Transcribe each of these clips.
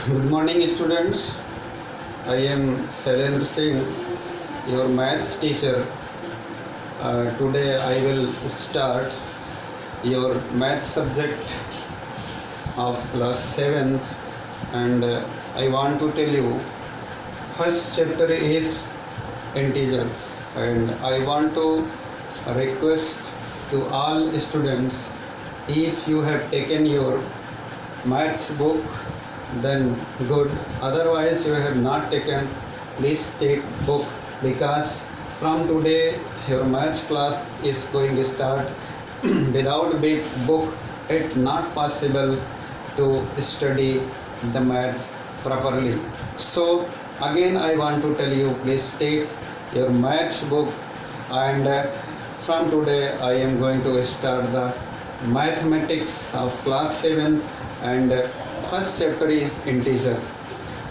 Good morning, students. I am Shailendra Singh, your maths teacher. Today I will start your math subject of class 7th, and I want to tell you first chapter is integers, and I want to request to all students, if you have taken your maths book, then good, otherwise you have not taken, please take book, because from today your maths class is going to start. Without big book it's not possible to study the math properly. So again I want to tell you, please take your maths book, and from today I am going to start the mathematics of class 7th, and first chapter is integer.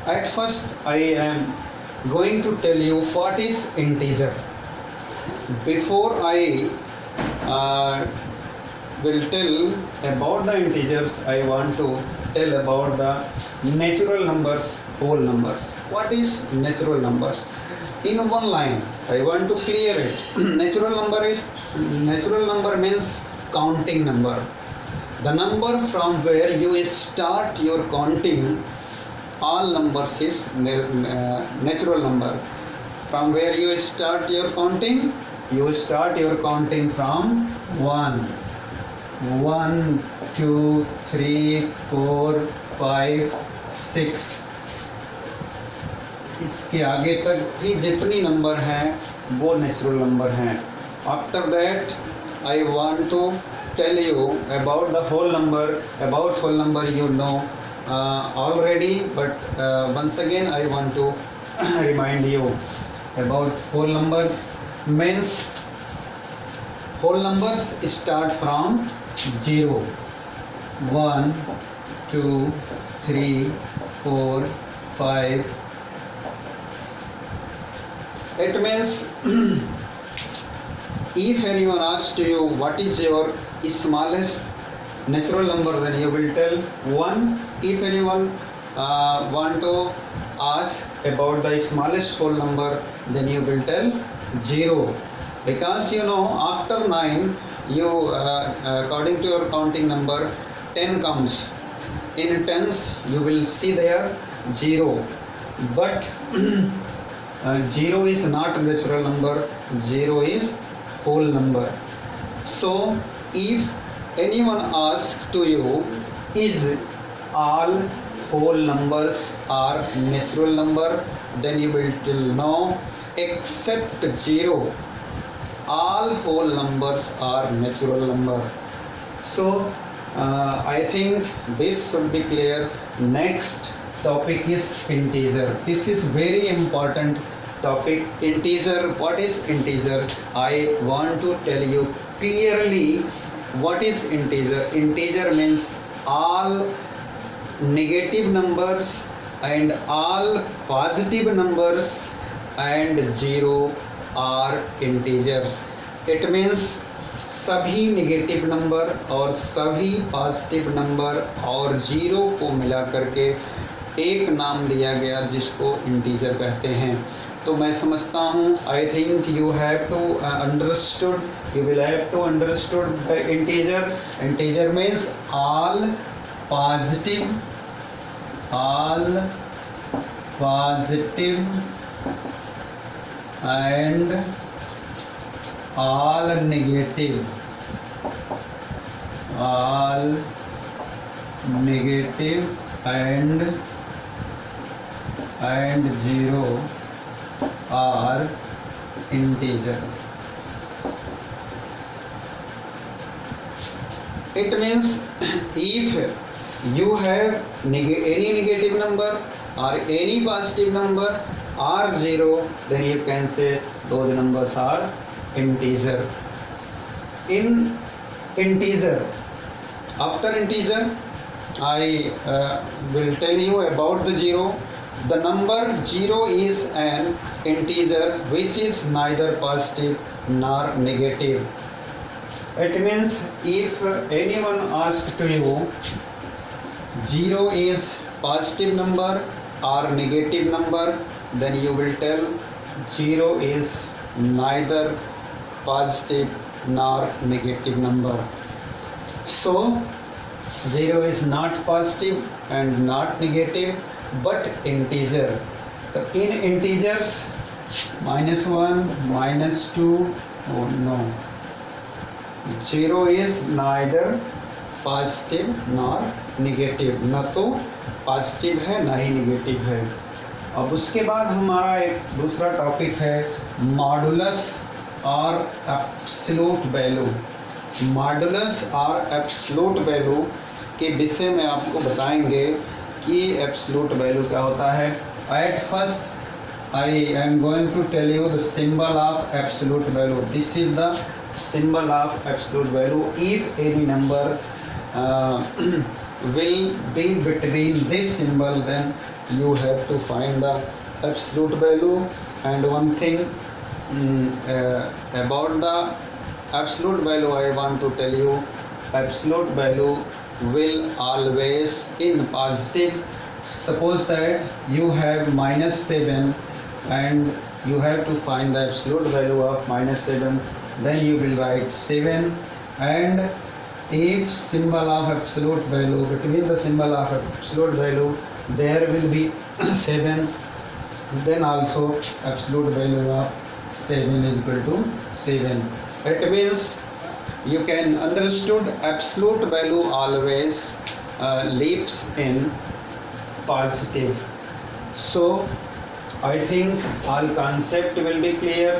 At first I am going to tell you what is integer. Before I will tell about the integers, I want to tell about the natural numbers, whole numbers. What is natural numbers? In one line I want to clear it. Natural number means counting number, the number from where you start your counting. All numbers is natural number. From where you start your counting, you start your counting from 1 2 3 4 5 6, इसके आगे तक ही जितनी number हैं वो natural number हैं. After that I want to tell you about the whole number. About whole number you know already, but once again I want to remind you about whole numbers. Means whole numbers start from 0, 1 2 3 4 5. It means if anyone asks to you what is your smallest natural number, then you will tell 1. If anyone want to ask about the smallest whole number, then you will tell 0, because you know after 9 you according to your counting number 10 comes. In tens you will see there 0, but 0 is not natural number, 0 is whole number. So if anyone asks to you, is all whole numbers are natural number, then you will tell no, except 0, all whole numbers are natural number. So I think this should be clear. Next topic is integer. This is very important topic. Integer. What is integer? I want to tell you clearly what is integer. Integer means all negative numbers and all positive numbers and 0 are integers. It means सभी negative number और सभी positive number और 0 को मिला करके एक नाम दिया गया जिसको इंटीजर कहते हैं. तो मैं समझता हूँ, I think you have to understood, you will have to understood the integer. Integer means all positive and all negative and 0 are integer. It means if you have any negative number or any positive number or 0, then you can say those numbers are integer. In integer, after integer I will tell you about the 0. The number 0 is an integer which is neither positive nor negative. It means if anyone asks to you 0 is positive number or negative number, then you will tell 0 is neither positive nor negative number. So 0 is not positive and not negative but integer. So in integers -1 -2, oh no, 0 is neither positive nor negative, न तो positive है ना ही negative है। अब उसके बाद हमारा एक दूसरा टॉपिक है मॉडुलस और एब्सोल्यूट वैल्यू। मॉडुलस और एब्सोल्यूट वैल्यू के विषय में आपको बताएंगे कि एब्सोल्यूट वैल्यू क्या होता है। At first I am going to tell you the symbol of absolute value. This is the symbol of absolute value. If any number will be between this symbol, then you have to find the absolute value. And one thing about the absolute value I want to tell you, absolute value will always in positive. Suppose that you have -7 and you have to find the absolute value of -7, then you will write 7, and if symbol of absolute value, between the symbol of absolute value there will be 7, then also absolute value of 7 is equal to 7. It means you can understood absolute value always leaps in positive. So I think all concept will be clear.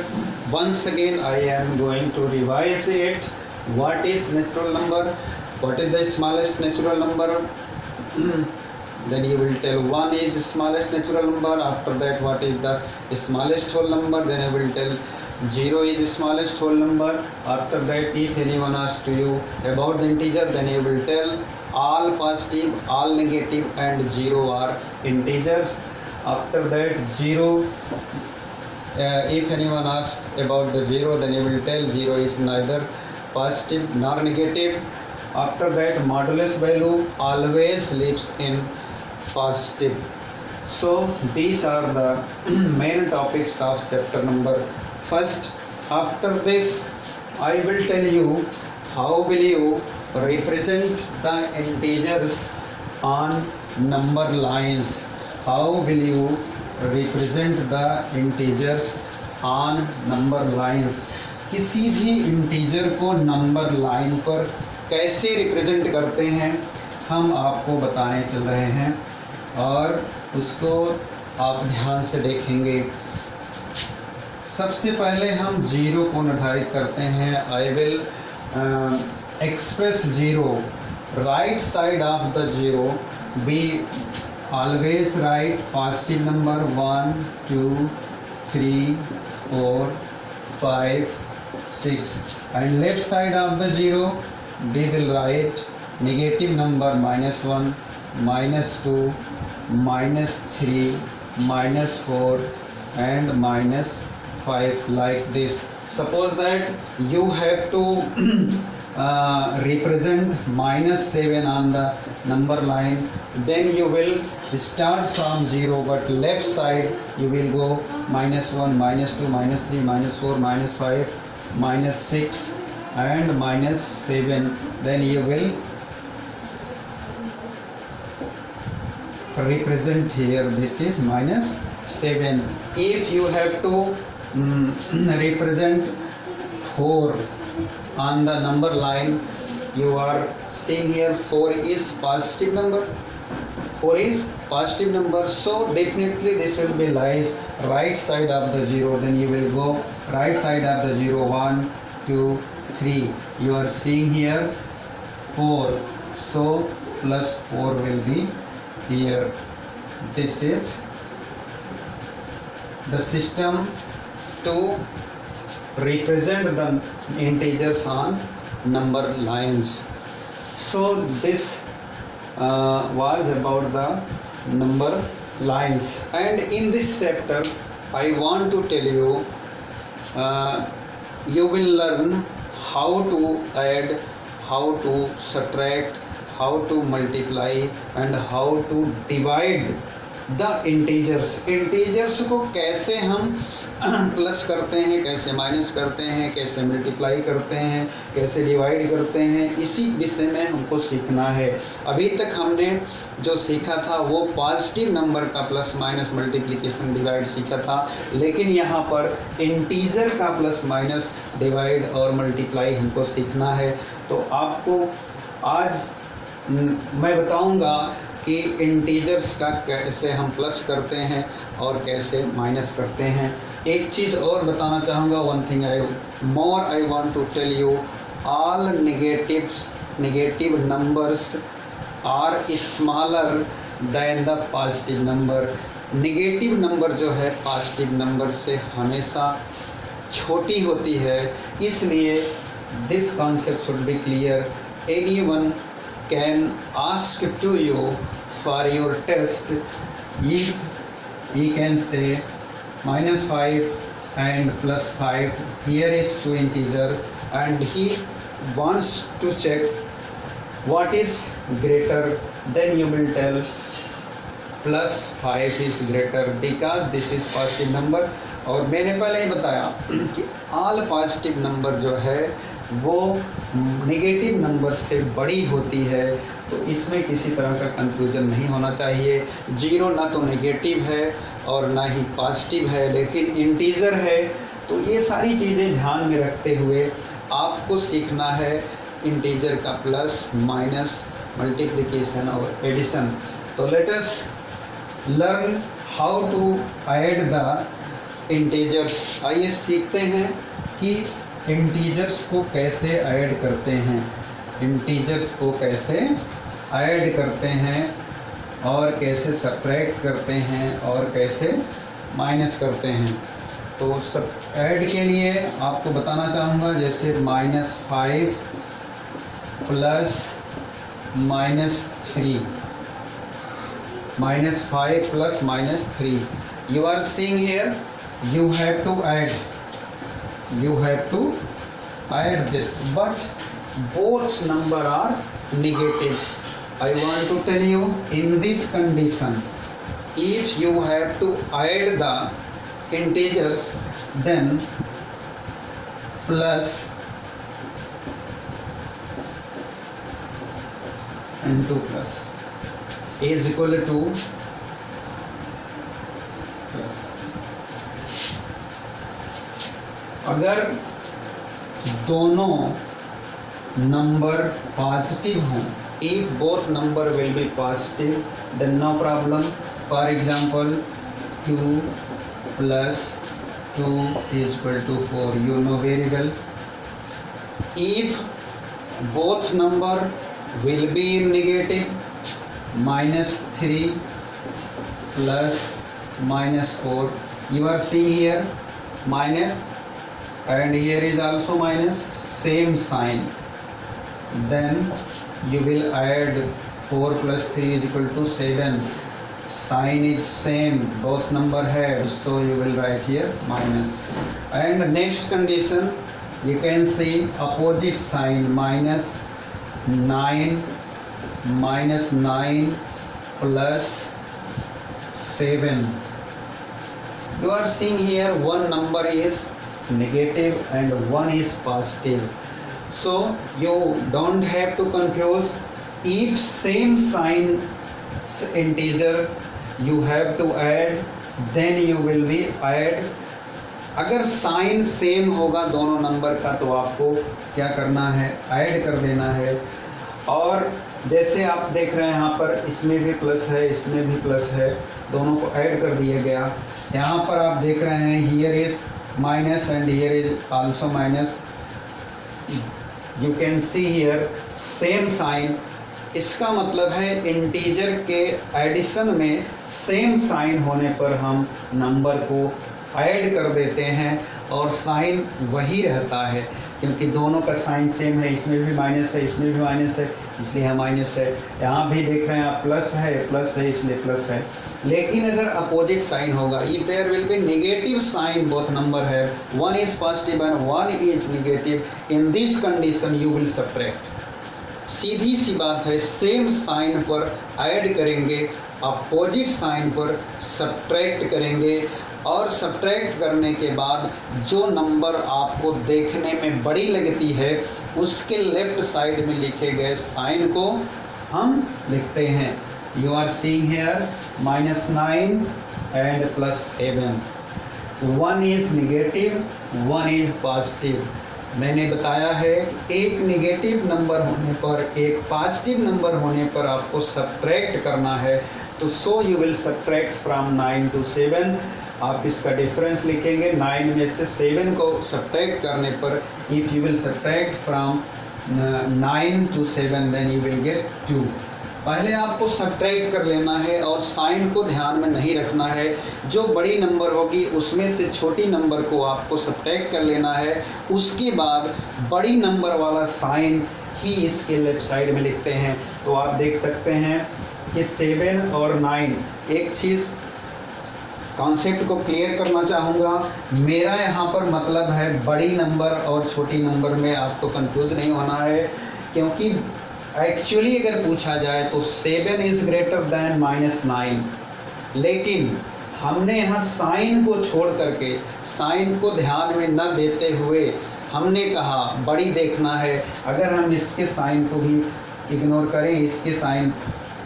Once again I am going to revise it. What is natural number? What is the smallest natural number? Then you will tell 1 is smallest natural number. After that, what is the smallest whole number? Then I will tell 0 is smallest whole number. After that, if anyone asks to you about the integer, then you will tell all positive, all negative and 0 are integers. After that, 0, if anyone asks about the 0, then you will tell 0 is neither positive nor negative. After that, modulus value always lives in positive. So these are the main topics of chapter number 1. After this, I will tell you how will you represent the integers on number lines. How will you represent the integers on number lines? किसी भी integer को number line पर कैसे represent करते हैं हम आपको बताने चल रहे हैं और उसको आप ध्यान से देखेंगे। सबसे पहले हम 0 को निर्धारित करते हैं। I will express 0, right side of the 0 be always write positive number 1 2 3 4 5 6, and left side of the 0 we will write negative number -1 -2 -3 -4 and -5, like this. Suppose that you have to represent -7 on the number line, then you will start from 0, but left side you will go -1 -2 -3 -4 -5 -6 and -7, then you will represent here this is -7. If you have to represent 4 on the number line, you are seeing here 4 is positive number. 4 is positive number, so definitely this will be lies right side of the 0. Then you will go right side of the 0, 1 2 3. You are seeing here 4, so plus 4 will be here. This is the system to represent the integers on number lines. So this was about the number lines, and in this chapter I want to tell you you will learn how to add, how to subtract, how to multiply and how to divide the integers. Integers को कैसे हम plus करते हैं, कैसे minus करते हैं, कैसे multiply करते हैं, कैसे डिवाइड करते हैं, इसी विषय में हमको सीखना है। अभी तक हमने जो सीखा था वो पॉजिटिव नंबर का प्लस माइनस मल्टीप्लिकेशन डिवाइड सीखा था, लेकिन यहाँ पर इंटीजर का प्लस माइनस डिवाइड और मल्टीप्लाई हमको सीखना है। तो आपको आज मैं बताऊंगा कि इंटीजर्स का कैसे हम प्लस करते हैं और कैसे माइनस करते हैं। एक चीज़ और बताना चाहूँगा, one thing I want to tell you, all negative numbers are smaller than the positive number. Negative number जो है पॉजिटिव नंबर से हमेशा छोटी होती है, इसलिए this concept should be clear. Anyone can ask to you for your test if he can say -5 and +5, here is two integer and he wants to check what is greater, then you will tell +5 is greater because this is positive number। और मैंने पहले ही बताया कि all positive number जो है वो negative number से बड़ी होती है, तो इसमें किसी तरह का कंफ्यूजन नहीं होना चाहिए। जीरो ना तो नेगेटिव है और ना ही पॉजिटिव है, लेकिन इंटीजर है। तो ये सारी चीज़ें ध्यान में रखते हुए आपको सीखना है इंटीजर का प्लस माइनस मल्टीप्लिकेशन और एडिशन। तो let us learn how to add the integers. आइए सीखते हैं कि इंटीजर्स को कैसे ऐड करते हैं, इंटीजर्स को कैसे ऐड करते हैं और कैसे सब्ट्रैक्ट करते हैं और कैसे माइनस करते हैं। तो सब ऐड के लिए आपको बताना चाहूँगा, जैसे -5 plus -3, -5 plus -3, you are seeing here you have to add this, but both number are negative। I want to tell you, in this condition if you have to add the integers, then plus and 2 plus is equal to plus। अगर दोनों number positive हों, if both number will be positive, then no problem। For example 2 plus 2 is equal to 4, you know very well। If both number will be in negative, -3 plus -4, you are seeing here minus and here is also minus, same sign, then you will add 4 plus 3 is equal to 7, sign is same, both number have, so you will write here minus। And next condition you can see opposite sign, -9 plus 7, you are seeing here one number is negative and one is positive, so you don't have to confuse। if same sign integer you have to add, then you will be add। अगर sign same होगा दोनों number का तो आपको क्या करना है, add कर देना है। और जैसे आप देख रहे हैं यहाँ पर इसमें भी प्लस है, इसमें भी प्लस है, दोनों को ऐड कर दिया गया। यहाँ पर आप देख रहे हैं here is minus and here is also minus, you can see here same sign। इसका मतलब है इंटीजर के एडिशन में सेम साइन होने पर हम नंबर को ऐड कर देते हैं और साइन वही रहता है, क्योंकि दोनों का साइन सेम है, इसमें भी माइनस है, इसमें भी माइनस है, इसलिए यहाँ माइनस है। यहाँ भी देख रहे हैं आप प्लस है इसलिए प्लस है। लेकिन अगर अपोजिट साइन होगा, if there will be negative sign, both number है, one is positive and one is negative, in this condition you will subtract. सीधी सी बात है, सेम साइन पर ऐड करेंगे, अपोजिट साइन पर सब्ट्रैक्ट करेंगे और सब्ट्रैक्ट करने के बाद जो नंबर आपको देखने में बड़ी लगती है उसके लेफ्ट साइड में लिखे गए साइन को हम लिखते हैं। You are seeing here -9 and +7, 1 is negative, 1 is positive. मैंने बताया है एक निगेटिव नंबर होने पर, एक पॉजिटिव नंबर होने पर आपको सब्ट्रैक्ट करना है, तो so you will subtract from 9 to 7। आप इसका डिफरेंस लिखेंगे, 9 में से 7 को सब्ट्रैक्ट करने पर if you will subtract from 9 to 7 then you will get 2। पहले आपको सब्ट्रैक्ट कर लेना है और साइन को ध्यान में नहीं रखना है। जो बड़ी नंबर होगी उसमें से छोटी नंबर को आपको सब्ट्रैक्ट कर लेना है, उसके बाद बड़ी नंबर वाला साइन ही इसके लेफ्ट साइड में लिखते हैं। तो आप देख सकते हैं कि 7 और 9, एक चीज़ कॉन्सेप्ट को क्लियर करना चाहूँगा, मेरा यहाँ पर मतलब है बड़ी नंबर और छोटी नंबर में आपको कंफ्यूज नहीं होना है, क्योंकि एक्चुअली अगर पूछा जाए तो 7 इज़ ग्रेटर दैन -9, लेकिन हमने यहाँ साइन को छोड़ करके, साइन को ध्यान में न देते हुए हमने कहा बड़ी देखना है। अगर हम इसके साइन को भी इग्नोर करें, इसके साइन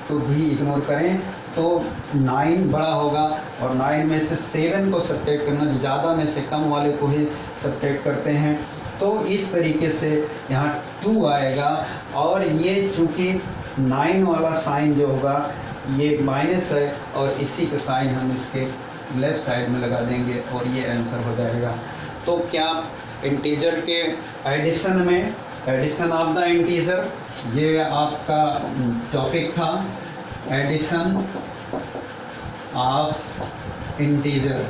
को भी इग्नोर करें तो 9 बड़ा होगा और 9 में से 7 को सब्ट्रैक्ट करना, ज़्यादा में से कम वाले को ही सब्ट्रैक्ट करते हैं। तो इस तरीके से यहाँ 2 आएगा और ये चूँकि 9 वाला साइन जो होगा ये माइनस है और इसी का साइन हम इसके लेफ़्ट साइड में लगा देंगे और ये आंसर हो जाएगा। तो क्या इंटीजर के एडिशन में, एडिशन ऑफ द इंटीजर, ये आपका टॉपिक था, addition of integer.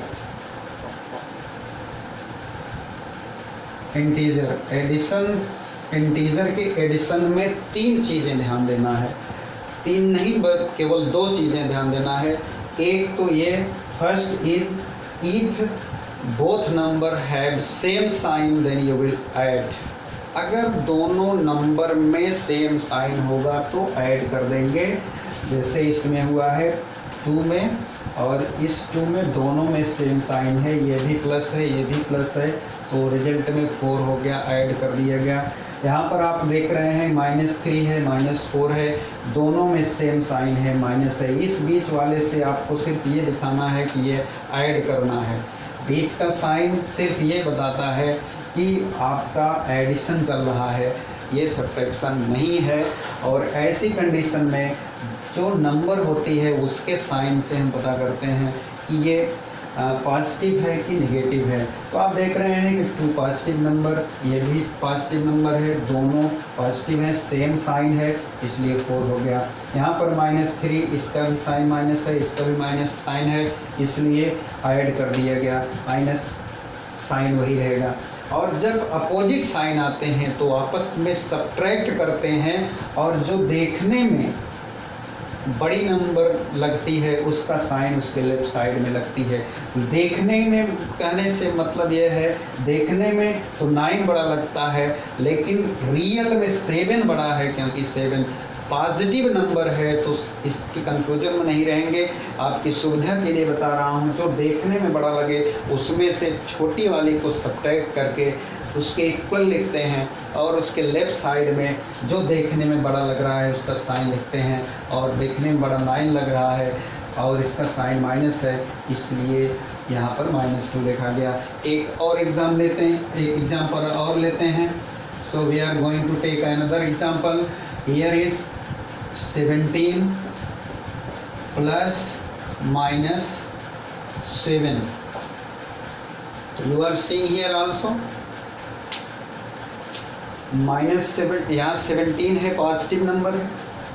Addition, integer के एडिशन में 3 चीज़ें ध्यान देना है, 3 नहीं केवल 2 चीज़ें ध्यान देना है। एक तो ये first is if both number have same sign then you will add. अगर दोनों नंबर में सेम साइन होगा तो ऐड कर देंगे, जैसे इसमें हुआ है 2 में और इस 2 में दोनों में सेम साइन है, ये भी प्लस है ये भी प्लस है, तो रिजल्ट में 4 हो गया, ऐड कर दिया गया। यहाँ पर आप देख रहे हैं -3 है -4 है, दोनों में सेम साइन है, माइनस है। इस बीच वाले से आपको सिर्फ ये दिखाना है कि ये ऐड करना है। बीच का साइन सिर्फ ये बताता है कि आपका एडिशन चल रहा है, ये सब्ट्रैक्शन नहीं है। और ऐसी कंडीशन में जो नंबर होती है उसके साइन से हम पता करते हैं कि ये पॉजिटिव है कि नेगेटिव है। तो आप देख रहे हैं कि 2 पॉजिटिव नंबर, ये भी पॉजिटिव नंबर है, दोनों पॉजिटिव हैं, सेम साइन है, इसलिए 4 हो गया। यहाँ पर -3, इसका भी साइन माइनस है, इसका भी माइनस साइन है, इसलिए ऐड कर दिया गया, माइनस साइन वही रहेगा। और जब अपोजिट साइन आते हैं तो आपस में सब्ट्रैक्ट करते हैं और जो देखने में बड़ी नंबर लगती है उसका साइन उसके लेफ्ट साइड में लगती है। देखने में कहने से मतलब यह है, देखने में तो 9 बड़ा लगता है लेकिन रियल में 7 बड़ा है, क्योंकि 7 पॉजिटिव नंबर है। तो इसकी कंक्लूजन में नहीं रहेंगे, आपकी सुविधा के लिए बता रहा हूँ। जो देखने में बड़ा लगे उसमें से छोटी वाली को सब्ट्रैक्ट करके उसके इक्वल लिखते हैं और उसके लेफ़्ट साइड में जो देखने में बड़ा लग रहा है उसका साइन लिखते हैं। और देखने में बड़ा 9 लग रहा है और इसका साइन माइनस है, इसलिए यहाँ पर -2 लिखा गया। एक और एग्ज़ाम लेते हैं, एक एग्जाम्पल और लेते हैं। So we are going to take another example. Here is 17 plus -7। You are seeing here also -7, यहाँ 17 है, पॉजिटिव नंबर है,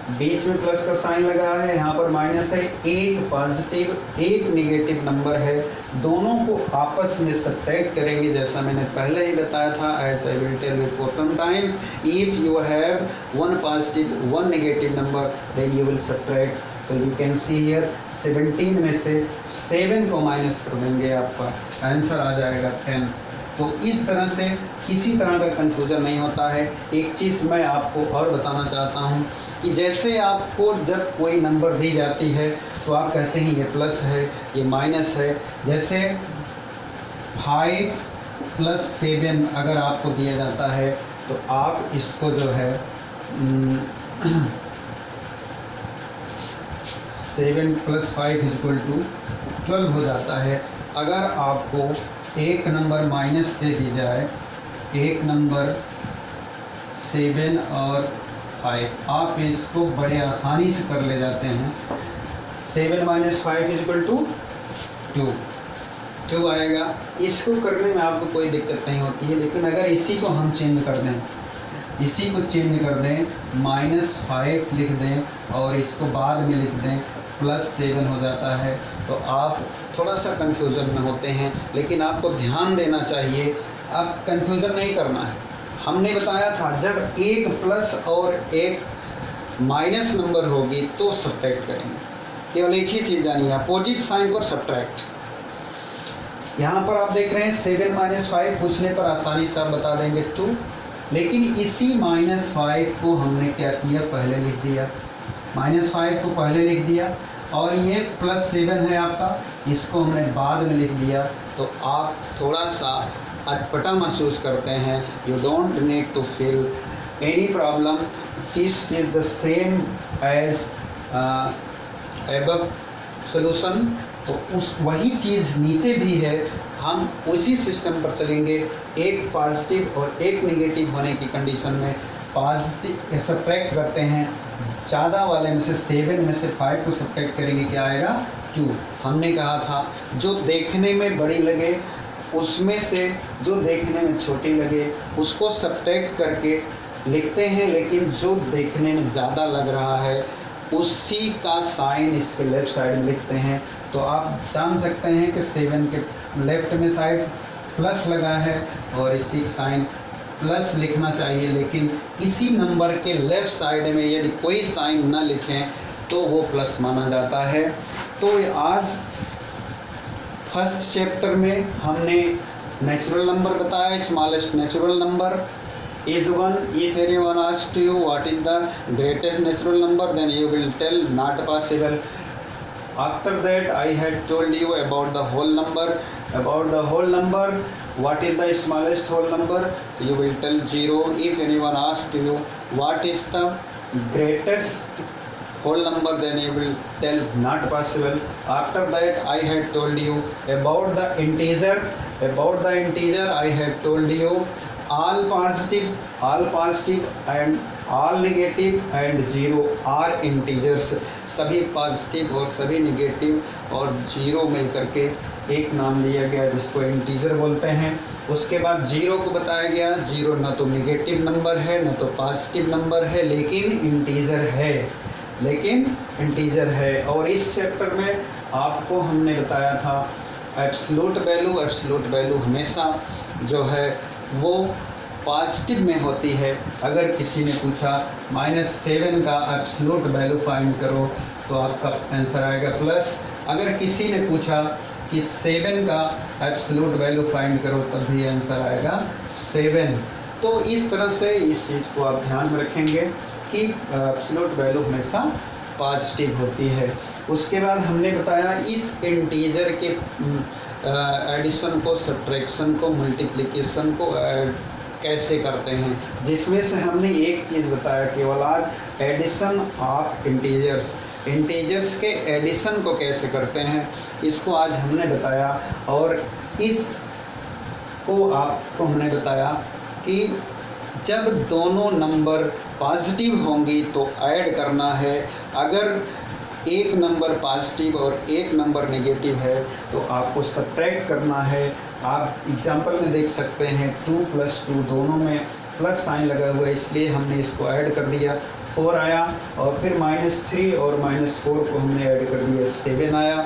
बीच में प्लस का साइन लगा है, यहाँ पर माइनस है। एक पॉजिटिव एक नेगेटिव नंबर है, दोनों को आपस में सब्ट्रैक्ट करेंगे, जैसा मैंने पहले ही बताया था, as I will tell you for some time. If you have 1 positive 1 negative number then you will subtract. तो यू कैन सी हियर 17 में से 7 को माइनस कर देंगे, आपका आंसर आ जाएगा 10। तो इस तरह से किसी तरह का कन्फ्यूजन नहीं होता है। एक चीज़ मैं आपको और बताना चाहता हूँ कि जैसे आपको जब कोई नंबर दी जाती है तो आप कहते हैं ये प्लस है, ये माइनस है। जैसे 5 + 7 अगर आपको दिया जाता है तो आप इसको जो है 7 + 5 = 12 हो जाता है। अगर आपको एक नंबर माइनस दे दी जाए, एक नंबर 7 और 5, आप इसको बड़े आसानी से कर ले जाते हैं। 7 - 5 = 2 आएगा। इसको करने में आपको कोई दिक्कत नहीं होती है। लेकिन अगर इसी को हम चेंज कर दें, इसी को चेंज कर दें, -5 लिख दें और इसको बाद में लिख दें +7 हो जाता है, तो आप थोड़ा सा कन्फ्यूज़न में होते हैं। लेकिन आपको ध्यान देना चाहिए, आप कन्फ्यूज़न नहीं करना है। हमने बताया था जब एक प्लस और एक माइनस नंबर होगी तो सब्ट्रैक्ट करेंगे। केवल एक ही चीज़ जानिए, अपोजिट साइन पर सब्ट्रैक्ट। यहाँ पर आप देख रहे हैं 7 - 5 पूछने पर आसानी से आप बता देंगे 2, लेकिन इसी -5 को हमने क्या किया, पहले लिख दिया। -5 को पहले लिख दिया और ये +7 है आपका, इसको हमने बाद में लिख दिया। तो आप थोड़ा सा अटपटा महसूस करते हैं। You don't need to feel any problem, this is the same as above solution. तो उस वही चीज़ नीचे भी है, हम उसी सिस्टम पर चलेंगे। एक पॉजिटिव और एक नेगेटिव होने की कंडीशन में पॉजिटिव सब्ट्रैक्ट करते हैं, ज़्यादा वाले में से 7 में से 5 को सब्ट्रैक्ट करेंगे, क्या आएगा 2। हमने कहा था जो देखने में बड़ी लगे उसमें से जो देखने में छोटी लगे उसको सब्ट्रैक्ट करके लिखते हैं, लेकिन जो देखने में ज़्यादा लग रहा है उसी का साइन इसके लेफ़्ट साइड में लिखते हैं। तो आप जान सकते हैं कि 7 के लेफ़्ट में साइड प्लस लगा है और इसी साइन प्लस लिखना चाहिए, लेकिन इसी नंबर के लेफ़्ट साइड में यदि कोई साइन न लिखें तो वो प्लस माना जाता है। तो आज फर्स्ट चैप्टर में हमने नेचुरल नंबर बताया, smallest natural number is 1. If anyone asks to you what is the greatest natural number, then you will tell not possible. After that I had told you about the whole number. About the whole number, what is the smallest whole number? You will tell 0. If anyone asks to you what is the greatest whole number, then you will tell not possible. After that I had told you about the integer. About the integer I had told you all positive and all negative and 0 are integers। सभी positive और सभी negative और 0 मिल करके एक नाम दिया गया जिसको इंटीजर बोलते हैं। उसके बाद 0 को बताया गया, 0 न तो नेगेटिव नंबर है न तो पॉजिटिव नंबर है, लेकिन इंटीजर है। और इस चैप्टर में आपको हमने बताया था एब्सोल्यूट वैल्यू हमेशा जो है वो पॉजिटिव में होती है। अगर किसी ने पूछा -7 का एब्सोल्यूट वैल्यू फाइंड करो तो आपका आंसर आएगा प्लस। अगर किसी ने पूछा कि 7 का एब्सोल्यूट वैल्यू फाइंड करो तब भी आंसर आएगा 7। तो इस तरह से इस चीज़ को आप ध्यान में रखेंगे कि एब्सोल्यूट वैल्यू हमेशा पॉजिटिव होती है। उसके बाद हमने बताया इस इंटीजर के एडिशन को, सब्ट्रैक्शन को, मल्टीप्लिकेशन को कैसे करते हैं, जिसमें से हमने एक चीज़ बताया केवल आज, एडिशन ऑफ इंटीजर्स के एडिशन को कैसे करते हैं इसको आज हमने बताया। और इसको आपको हमने बताया कि जब दोनों नंबर पॉजिटिव होंगी तो ऐड करना है। अगर एक नंबर पॉजिटिव और एक नंबर नेगेटिव है तो आपको सब्ट्रैक्ट करना है। आप एग्जांपल में देख सकते हैं 2 + 2 दोनों में प्लस साइन लगा हुआ है, इसलिए हमने इसको ऐड कर दिया, 4 आया। और फिर -3 और -4 को हमने ऐड कर दिया, 7 आया।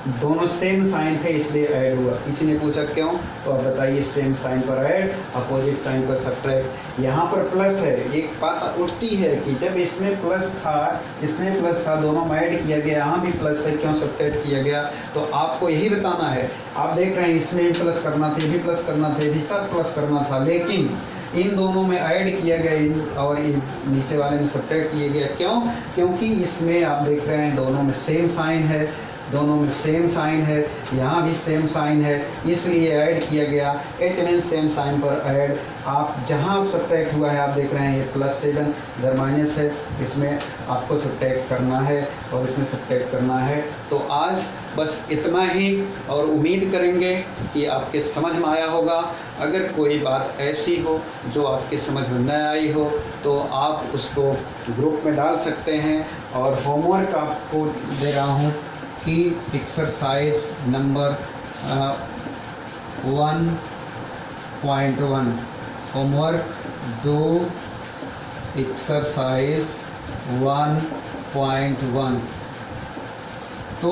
दोनों सेम साइन थे इसलिए ऐड हुआ। किसी ने पूछा क्यों, तो आप बताइए सेम साइन पर ऐड, अपोजिट साइन पर सब्ट्रैक्ट। यहाँ पर प्लस है, एक बात उठती है कि जब इसमें प्लस था इसमें प्लस था, दोनों में ऐड किया गया, यहाँ भी प्लस है, क्यों सब्ट्रैक्ट किया गया। तो आपको यही बताना है। आप देख रहे हैं इसमें भी प्लस करना था, भी प्लस करना था, भी सब प्लस करना था, लेकिन इन दोनों में ऐड किया गया और इन नीचे वाले में सब्ट्रैक्ट किया गया। क्यों? क्योंकि इसमें आप देख रहे हैं दोनों में सेम साइन है, दोनों में सेम साइन है, यहाँ भी सेम साइन है, इसलिए ऐड किया गया। इट मीन्स सेम साइन पर ऐड। आप जहाँ सब्ट्रैक्ट हुआ है आप देख रहे हैं ये +7 इधर माइनस है, इसमें आपको सब्ट्रैक्ट करना है और इसमें सब्ट्रैक्ट करना है। तो आज बस इतना ही, और उम्मीद करेंगे कि आपके समझ में आया होगा। अगर कोई बात ऐसी हो जो आपके समझ में न आई हो तो आप उसको ग्रुप में डाल सकते हैं। और होमवर्क आपको दे रहा हूँ कि एक्सरसाइज नंबर 1.1 होमवर्क 2 एक्सरसाइज 1.1। तो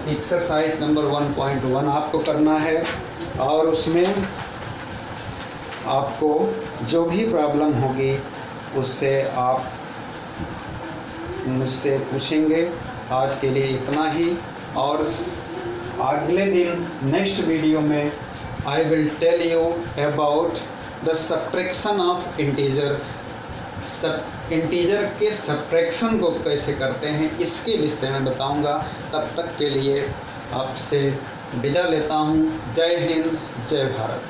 एक्सरसाइज नंबर 1.1 आपको करना है और उसमें आपको जो भी प्रॉब्लम होगी उससे आप मुझसे पूछेंगे। आज के लिए इतना ही, और अगले दिन नेक्स्ट वीडियो में I will tell you about the subtraction of integer. Integer के सब्ट्रैक्शन को कैसे करते हैं इसके विषय में बताऊंगा। तब तक के लिए आपसे विदा लेता हूं। जय हिंद, जय भारत।